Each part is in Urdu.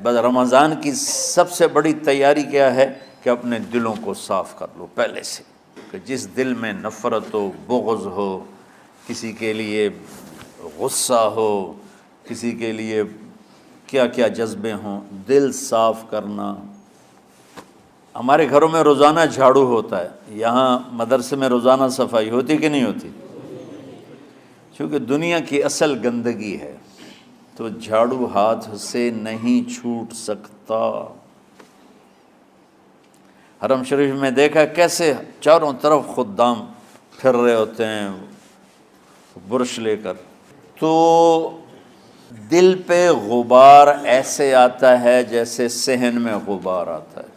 بس رمضان کی سب سے بڑی تیاری کیا ہے کہ اپنے دلوں کو صاف کر لو پہلے سے، کہ جس دل میں نفرت ہو، بغض ہو، کسی کے لیے غصہ ہو، کسی کے لیے کیا کیا جذبے ہوں، دل صاف کرنا۔ ہمارے گھروں میں روزانہ جھاڑو ہوتا ہے، یہاں مدرسے میں روزانہ صفائی ہوتی کہ نہیں ہوتی؟ چونکہ دنیا کی اصل گندگی ہے تو جھاڑو ہاتھ سے نہیں چھوٹ سکتا۔ حرم شریف میں دیکھا کیسے چاروں طرف خدام پھر رہے ہوتے ہیں برش لے کر، تو دل پہ غبار ایسے آتا ہے جیسے صحن میں غبار آتا ہے،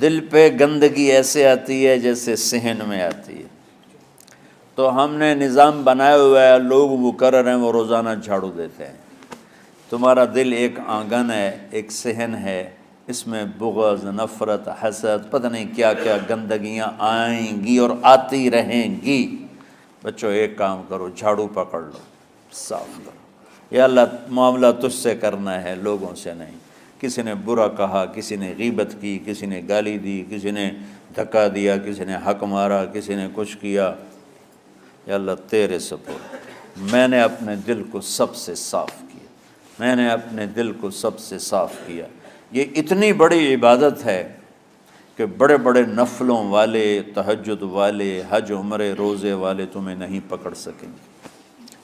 دل پہ گندگی ایسے آتی ہے جیسے صحن میں آتی ہے۔ تو ہم نے نظام بنایا ہوا ہے، لوگ مقرر ہیں وہ روزانہ جھاڑو دیتے ہیں۔ تمہارا دل ایک آنگن ہے، ایک صحن ہے، اس میں بغض، نفرت، حسد، پتہ نہیں کیا کیا گندگیاں آئیں گی اور آتی رہیں گی۔ بچوں ایک کام کرو، جھاڑو پکڑ لو، صاف کرو۔ یا اللہ معاملہ تجھ سے کرنا ہے، لوگوں سے نہیں۔ کسی نے برا کہا، کسی نے غیبت کی، کسی نے گالی دی، کسی نے دھکا دیا، کسی نے حق مارا، کسی نے کچھ کیا، یا اللہ تیرے سپرد میں نے اپنے دل کو سب سے صاف کیا، میں نے اپنے دل کو سب سے صاف کیا۔ یہ اتنی بڑی عبادت ہے کہ بڑے بڑے نفلوں والے، تہجد والے، حج عمرے روزے والے تمہیں نہیں پکڑ سکیں گے،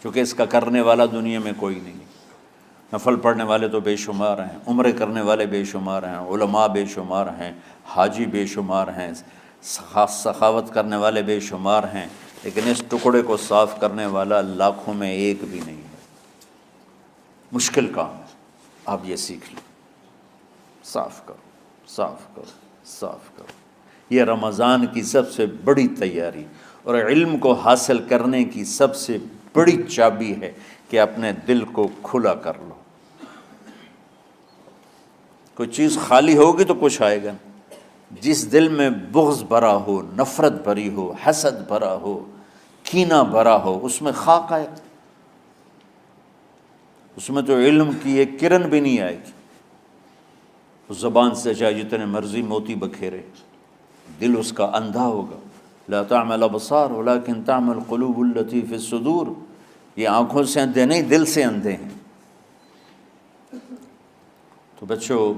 کیونکہ اس کا کرنے والا دنیا میں کوئی نہیں۔ نفل پڑھنے والے تو بے شمار ہیں، عمرے کرنے والے بے شمار ہیں، علماء بے شمار ہیں، حاجی بے شمار ہیں، سخاوت کرنے والے بے شمار ہیں، لیکن اس ٹکڑے کو صاف کرنے والا لاکھوں میں ایک بھی نہیں ہے۔ مشکل کام ہے، آپ یہ سیکھ لیں، صاف کرو، صاف کرو، صاف کرو۔ یہ رمضان کی سب سے بڑی تیاری اور علم کو حاصل کرنے کی سب سے بڑی چابی ہے کہ اپنے دل کو کھلا کر لو۔ کوئی چیز خالی ہوگی تو کچھ آئے گا۔ جس دل میں بغض بھرا ہو، نفرت بھری ہو، حسد بھرا ہو، کینہ بھرا ہو، اس میں خاک آئے گا، اس میں تو علم کی ایک کرن بھی نہیں آئے گی۔ اس زبان سے چاہے جتنے مرضی موتی بکھیرے، دل اس کا اندھا ہوگا۔ لا تعمى الابصار ولكن تعمى القلوب التي في الصدور۔ یہ آنکھوں سے اندھے نہیں، دل سے اندھے ہیں۔ تو بچوں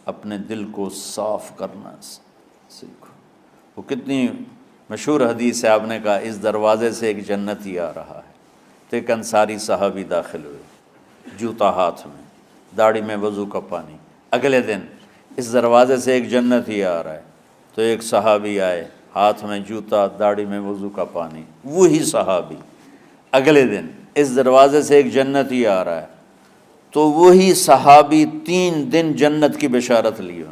اپنے دل کو صاف کرنا سیکھو۔ وہ کتنی مشہور حدیث ہے، آپ نے کہا اس دروازے سے ایک جنتی آ رہا ہے، تو ایک انصاری صحابی داخل ہوئے، جوتا ہاتھ میں، داڑھی میں وضو کا پانی۔ اگلے دن اس دروازے سے ایک جنتی آ رہا ہے، تو ایک صحابی آئے، ہاتھ میں جوتا، داڑھی میں وضو کا پانی۔ وہی صحابی اگلے دن اس دروازے سے ایک جنتی آ رہا ہے، تو وہی صحابی 3 دن جنت کی بشارت لی۔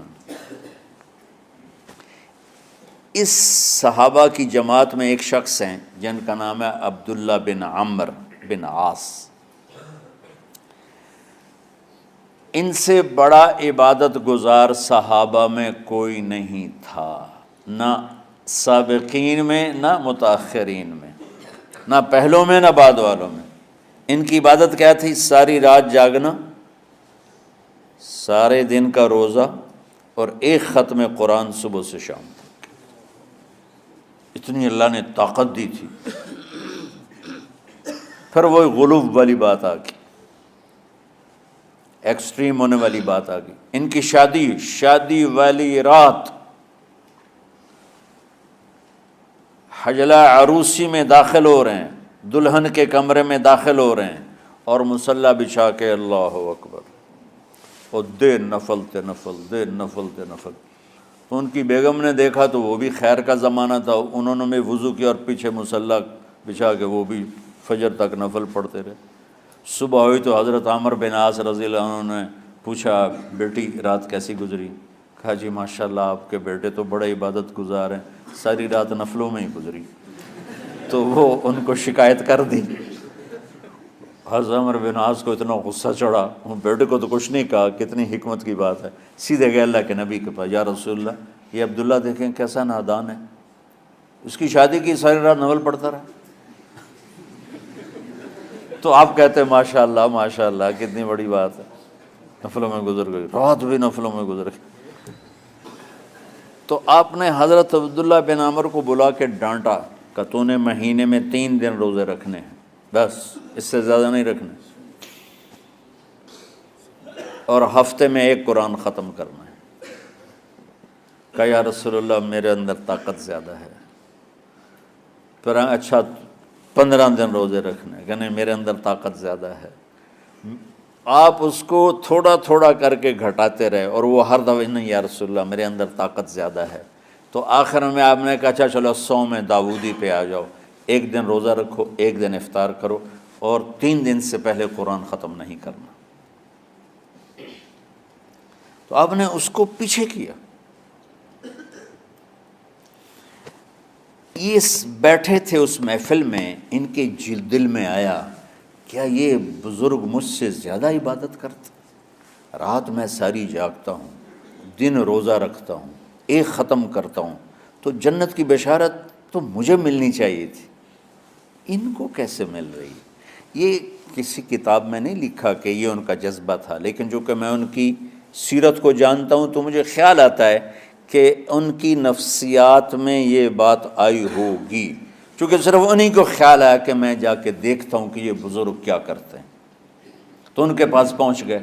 اس صحابہ کی جماعت میں ایک شخص ہیں جن کا نام ہے عبداللہ بن عمرو بن عاص۔ ان سے بڑا عبادت گزار صحابہ میں کوئی نہیں تھا، نہ سابقین میں نہ متاخرین میں، نہ پہلوں میں نہ بعد والوں میں۔ ان کی عبادت کیا تھی؟ ساری رات جاگنا، سارے دن کا روزہ، اور ایک ختم قرآن صبح سے شام تک۔ اتنی اللہ نے طاقت دی تھی۔ پھر وہ غلوب والی بات آ گئی، ایکسٹریم ہونے والی بات آ گئی۔ ان کی شادی والی رات حجلہ عروسی میں داخل ہو رہے ہیں، دلہن کے کمرے میں داخل ہو رہے ہیں، اور مصلی بچھا کے اللہ اکبر، اور دیر نفل تے نفل، دیر نفل تے نفل۔ تو ان کی بیگم نے دیکھا تو وہ بھی خیر کا زمانہ تھا، انہوں نے بھی وضو کیا اور پیچھے مصلی بچھا کے وہ بھی فجر تک نفل پڑھتے رہے۔ صبح ہوئی تو حضرت عمرو بن عاص رضی اللہ عنہ نے پوچھا بیٹی رات کیسی گزری؟ کہا جی ماشاءاللہ آپ کے بیٹے تو بڑے عبادت گزار ہیں، ساری رات نفلوں میں ہی گزری۔ تو وہ ان کو شکایت کر دی۔ حضرت عمرو بن عاص کو اتنا غصہ چڑھا، وہ بیٹے کو تو کچھ نہیں کہا، کتنی حکمت کی بات ہے، سیدھے گئے اللہ کے نبی کے پاس، یا رسول اللہ یہ عبداللہ دیکھیں کیسا نادان ہے، اس کی شادی کی ساری رات نفل پڑھتا رہا۔ تو آپ کہتے ہیں ماشاء اللہ کتنی بڑی بات ہے، نفلوں میں گزر گئی، رات بھی نفلوں میں گزر گئی۔ تو آپ نے حضرت عبداللہ بن عمر کو بلا کے ڈانٹا کہ تو نے مہینے میں 3 دن روزے رکھنے ہیں، بس اس سے زیادہ نہیں رکھنے، اور ہفتے میں 1 قرآن ختم کرنا ہے۔ کہا یا رسول اللہ میرے اندر طاقت زیادہ ہے۔ پھر اچھا 15 دن روزے رکھنے، کہ نہیں میرے اندر طاقت زیادہ ہے۔ آپ اس کو تھوڑا تھوڑا کر کے گھٹاتے رہے، اور وہ ہر دفعہ نہیں یا رسول اللہ میرے اندر طاقت زیادہ ہے۔ تو آخر میں آپ نے کہا اچھا چلو صوم داؤدی پہ آ جاؤ، 1 دن روزہ رکھو، 1 دن افطار کرو، اور 3 دن سے پہلے قرآن ختم نہیں کرنا۔ تو آپ نے اس کو پیچھے کیا۔ یہ بیٹھے تھے اس محفل میں، ان کے دل میں آیا کیا یہ بزرگ مجھ سے زیادہ عبادت کرتا؟ رات میں ساری جاگتا ہوں، دن روزہ رکھتا ہوں، 1 ختم کرتا ہوں، تو جنت کی بشارت تو مجھے ملنی چاہیے تھی، ان کو کیسے مل رہی؟ یہ کسی کتاب میں نہیں لکھا کہ یہ ان کا جذبہ تھا، لیکن جو کہ میں ان کی سیرت کو جانتا ہوں تو مجھے خیال آتا ہے کہ ان کی نفسیات میں یہ بات آئی ہوگی، چونکہ صرف انہی کو خیال آیا کہ میں جا کے دیکھتا ہوں کہ یہ بزرگ کیا کرتے ہیں۔ تو ان کے پاس پہنچ گئے،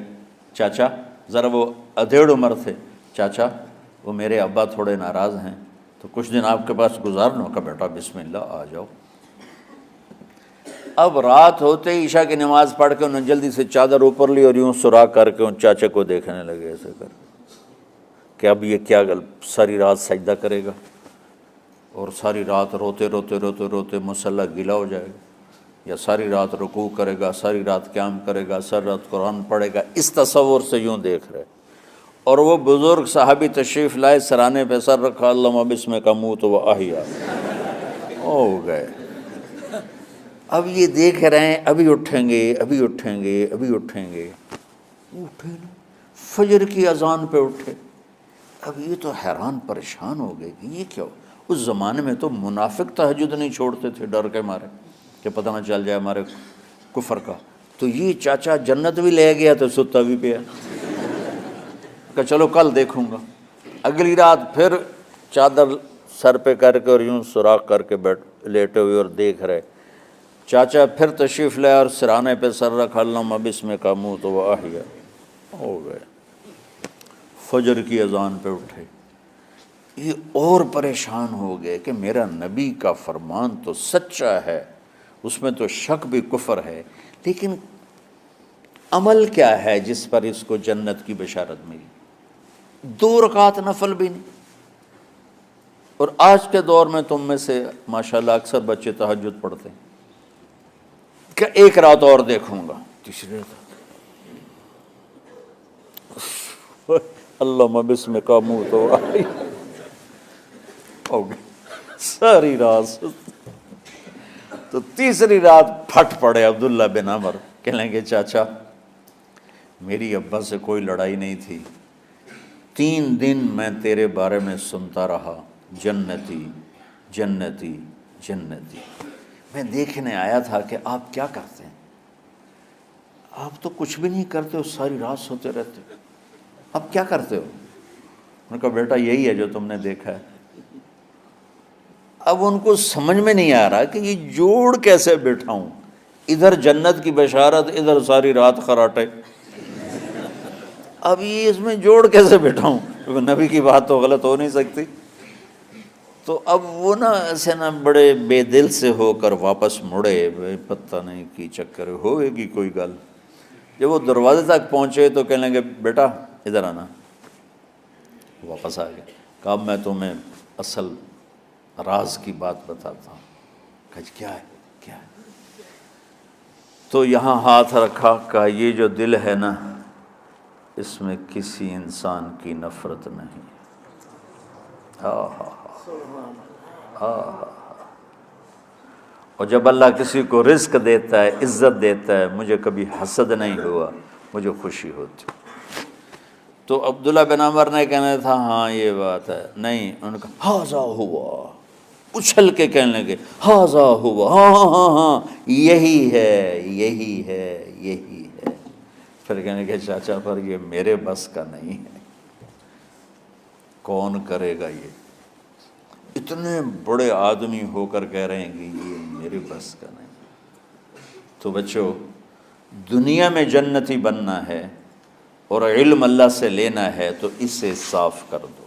چاچا ذرا، وہ ادھیڑ عمر تھے، چاچا وہ میرے ابا تھوڑے ناراض ہیں، تو کچھ دن آپ کے پاس گزار لوں؟ کا بیٹا بسم اللہ آ جاؤ۔ اب رات ہوتے ہی عشاء کی نماز پڑھ کے انہوں نے جلدی سے چادر اوپر لی اور یوں سراغ کر کے ان چاچے کو دیکھنے لگے ایسے کر کہ اب یہ کیا ساری رات سجدہ کرے گا، اور ساری رات روتے روتے روتے روتے مصلی گیلا ہو جائے گا، یا ساری رات رکوع کرے گا، ساری رات قیام کرے گا، ساری رات قرآن پڑھے گا، اس تصور سے یوں دیکھ رہے۔ اور وہ بزرگ صحابی تشریف لائے، سرانے پہ سر رکھا، اللہم بسمک اموت و احیا، ہو گئے۔ اب یہ دیکھ رہے ہیں ابھی اٹھیں گے، ابھی اٹھیں گے، ابھی اٹھیں گے، اٹھے نا، فجر کی اذان پہ اٹھے۔ اب یہ تو حیران پریشان ہو گئے کہ یہ کیا ہو؟ اس زمانے میں تو منافق تہجد نہیں چھوڑتے تھے ڈر کے مارے کہ پتہ نہ چل جائے ہمارے کفر کا، تو یہ چاچا جنت بھی لے گیا تو ستا بھی پیا کہ چلو کل دیکھوں گا۔ اگلی رات پھر چادر سر پہ کر کے اور یوں سوراخ کر کے لیٹے ہوئے اور دیکھ رہے۔ چاچا پھر تشریف لے اور سرانے پہ سر رکھا، اللہم بسمک اموت و احیا، ہو گئے۔ فجر کی اذان پہ اٹھے، یہ اور پریشان ہو گئے کہ میرا نبی کا فرمان تو سچا ہے، اس میں تو شک بھی کفر ہے، لیکن عمل کیا ہے جس پر اس کو جنت کی بشارت ملی؟ 2 رکعت نفل بھی نہیں۔ اور آج کے دور میں تم میں سے ماشاءاللہ اکثر بچے تہجد پڑھتے ہیں کہ 1 رات اور دیکھوں گا، تیسری رات اللہم بسمک اموت و احیا، ہو گئی ساری رات۔ تو تیسری رات پھٹ پڑے عبداللہ بن عمر، کہنے گے چاچا میری ابا سے کوئی لڑائی نہیں تھی، 3 دن میں تیرے بارے میں سنتا رہا، جنتی جنتی جنتی۔ میں دیکھنے آیا تھا کہ آپ کیا کرتے ہیں، آپ تو کچھ بھی نہیں کرتے ہو، ساری رات سوتے رہتے ہو، اب کیا کرتے ہو؟ ان کا بیٹا یہی ہے جو تم نے دیکھا ہے۔ اب ان کو سمجھ میں نہیں آ رہا کہ یہ جوڑ کیسے بٹھاؤں، ادھر جنت کی بشارت، ادھر ساری رات خراٹے، اب یہ اس میں جوڑ کیسے بٹھاؤں، کیونکہ نبی کی بات تو غلط ہو نہیں سکتی۔ تو اب وہ نا ایسے نا بڑے بے دل سے ہو کر واپس مڑے، پتہ نہیں کی چکر ہوئے گی کوئی گل۔ جب وہ دروازے تک پہنچے تو کہنے لگے بیٹا ادھر آنا، واپس آ گئے۔ کہا میں تمہیں اصل راز کی بات بتاتا ہوں۔ کہا کیا ہے کیا ہے؟ تو یہاں ہاتھ رکھا، کہا یہ جو دل ہے نا اس میں کسی انسان کی نفرت نہیں۔ اور جب اللہ کسی کو رزق دیتا ہے، عزت دیتا ہے، مجھے کبھی حسد نہیں ہوا، مجھے خوشی ہوتی۔ تو عبداللہ بن عمر نے کہنا تھا ہاں یہ بات ہے، نہیں، ان کا ہاذا ہوا، اچھل کے کہنے لگے ہاذا ہوا، ہاں ہاں ہاں ہاں یہی ہے یہی ہے یہی ہے۔ پھر کہنے لگے چاچا پر یہ میرے بس کا نہیں ہے، کون کرے گا یہ؟ اتنے بڑے آدمی ہو کر کہہ رہے ہیں کہ یہ میرے بس کا نہیں۔ تو بچوں، دنیا میں جنتی بننا ہے اور علم اللہ سے لینا ہے تو اسے صاف کر دو،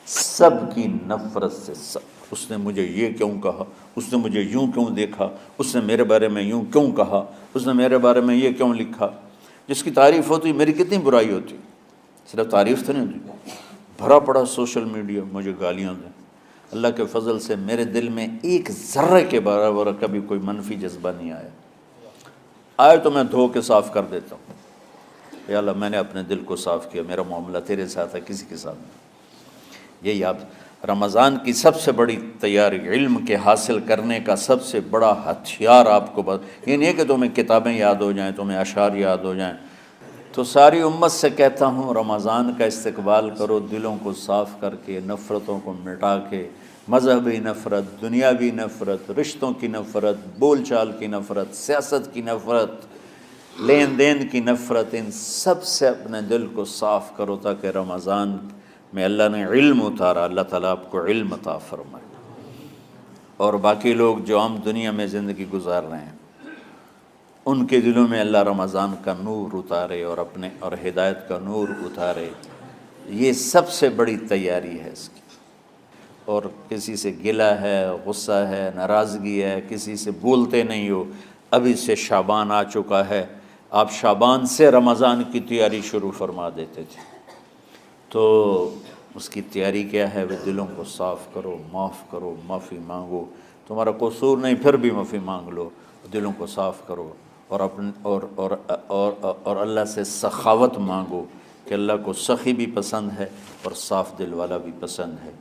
سب کی نفرت سے۔ اس نے مجھے یہ کیوں کہا، اس نے مجھے یوں کیوں دیکھا، اس نے میرے بارے میں یوں کیوں کہا، اس نے میرے بارے میں یہ کیوں لکھا۔ جس کی تعریف ہوتی میری کتنی برائی ہوتی، صرف تعریف تو نہیں ہوتی، بھرا پڑا سوشل میڈیا مجھے گالیاں دیں۔ اللہ کے فضل سے میرے دل میں ایک ذرے کے برابر کبھی کوئی منفی جذبہ نہیں آیا، آئے تو میں دھو کے صاف کر دیتا ہوں، یا اللہ میں نے اپنے دل کو صاف کیا، میرا معاملہ تیرے ساتھ ہے، کسی کے ساتھ نہیں۔ یہی آپ رمضان کی سب سے بڑی تیاری، علم کے حاصل کرنے کا سب سے بڑا ہتھیار آپ کو یہ نہیں ہے کہ تمہیں کتابیں یاد ہو جائیں، تمہیں اشعار یاد ہو جائیں۔ تو ساری امت سے کہتا ہوں رمضان کا استقبال کرو دلوں کو صاف کر کے، نفرتوں کو مٹا کے، مذہبی نفرت، دنیاوی نفرت، رشتوں کی نفرت، بول چال کی نفرت، سیاست کی نفرت، لین دین کی نفرت، ان سب سے اپنے دل کو صاف کرو تاکہ رمضان میں اللہ نے علم اتارا، اللہ تعالیٰ آپ کو علم عطا فرمائے، اور باقی لوگ جو عام دنیا میں زندگی گزار رہے ہیں ان کے دلوں میں اللہ رمضان کا نور اتارے اور ہدایت کا نور اتارے۔ یہ سب سے بڑی تیاری ہے اس کی۔ اور کسی سے گلہ ہے، غصہ ہے، ناراضگی ہے، کسی سے بولتے نہیں ہو، ابھی سے شعبان آ چکا ہے، آپ شعبان سے رمضان کی تیاری شروع فرما دیتے تھے، تو اس کی تیاری کیا ہے؟ وہ دلوں کو صاف کرو، معاف کرو، معافی مانگو، تمہارا قصور نہیں پھر بھی معافی مانگ لو، دلوں کو صاف کرو، اور اللہ سے سخاوت مانگو کہ اللہ کو سخی بھی پسند ہے اور صاف دل والا بھی پسند ہے۔